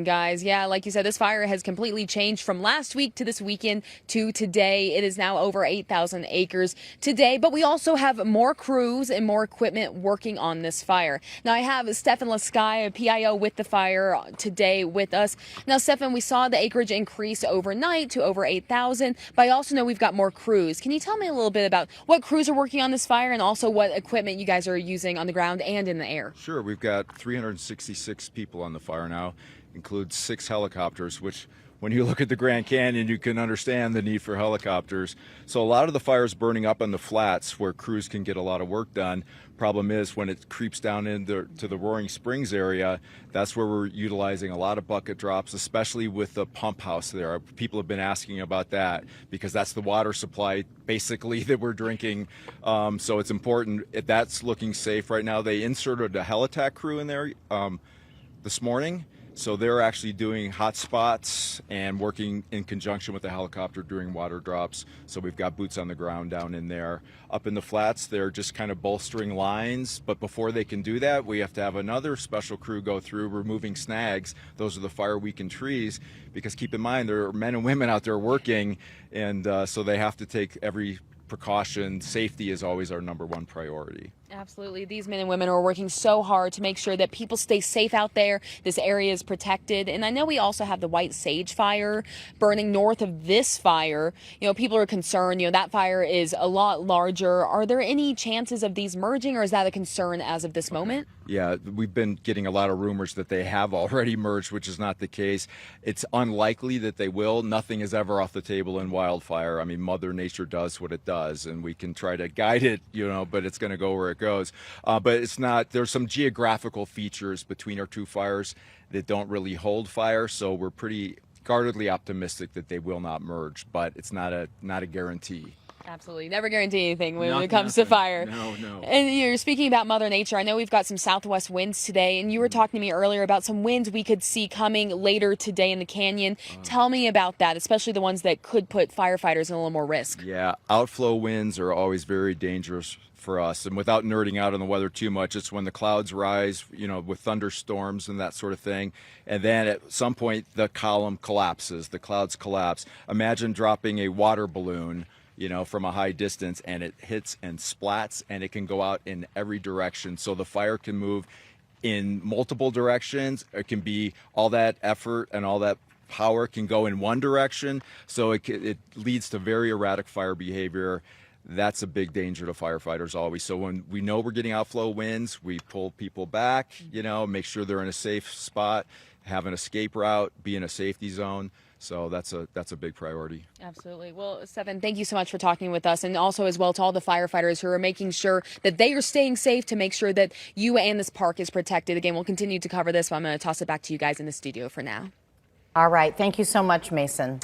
Guys, yeah, like you said, this fire has completely changed from last week to this weekend to today. It is now over 8,000 acres today, but we also have more crews and more equipment working on this fire. Now, I have Stefan Lasky, a PIO with the fire today with us. Now, Stefan, we saw the acreage increase overnight to over 8,000, but I also know we've got more crews. Can you tell me a little bit about what crews are working on this fire and also what equipment you guys are using on the ground and in the air? Sure, we've got 366 people on the fire now. Includes 6 helicopters, which when you look at the Grand Canyon, you can understand the need for helicopters. So a lot of the fire is burning up on the flats where crews can get a lot of work done. Problem is when it creeps down into the Roaring Springs area, that's where we're utilizing a lot of bucket drops, especially with the pump house there. People have been asking about that because that's the water supply basically that we're drinking. So it's important. That's looking safe right now. They inserted a helitack crew in there this morning. So they're actually doing hot spots and working in conjunction with the helicopter during water drops. So we've got boots on the ground down in there. Up in the flats, they're just kind of bolstering lines. But before they can do that, we have to have another special crew go through removing snags. Those are the fire-weakened trees. Because keep in mind, there are men and women out there working, and so they have to take every precaution. Safety is always our #1 priority. Absolutely. These men and women are working so hard to make sure that people stay safe out there. This area is protected. And I know we also have the White Sage fire burning north of this fire. People are concerned, that fire is a lot larger. Are there any chances of these merging, or is that a concern as of this moment? Yeah, we've been getting a lot of rumors that they have already merged, which is not the case. It's unlikely that they will. Nothing is ever off the table in wildfire. I mean, Mother Nature does what it does, and we can try to guide it, but it's going to go where it goes. But it's not, there's some geographical features between our two fires that don't really hold fire, so we're pretty guardedly optimistic that they will not merge, but it's not a guarantee. Absolutely. Never guarantee anything when it comes to fire. No. And you're speaking about Mother Nature. I know we've got some southwest winds today, and you were talking to me earlier about some winds we could see coming later today in the canyon. Tell me about that, especially the ones that could put firefighters in a little more risk. Yeah, outflow winds are always very dangerous for us. And without nerding out on the weather too much, it's when the clouds rise, with thunderstorms and that sort of thing. And then at some point, the column collapses, the clouds collapse. Imagine dropping a water balloon from a high distance, and it hits and splats, and it can go out in every direction. So the fire can move in multiple directions. It can be all that effort and all that power can go in one direction. So it leads to very erratic fire behavior. That's a big danger to firefighters always. So when we know we're getting outflow winds, we pull people back, make sure they're in a safe spot, have an escape route, be in a safety zone. So that's a big priority. Absolutely. Well, Stefan, thank you so much for talking with us, and also as well to all the firefighters who are making sure that they are staying safe to make sure that you and this park is protected. Again, we'll continue to cover this, but I'm going to toss it back to you guys in the studio for now. All right. Thank you so much, Mason.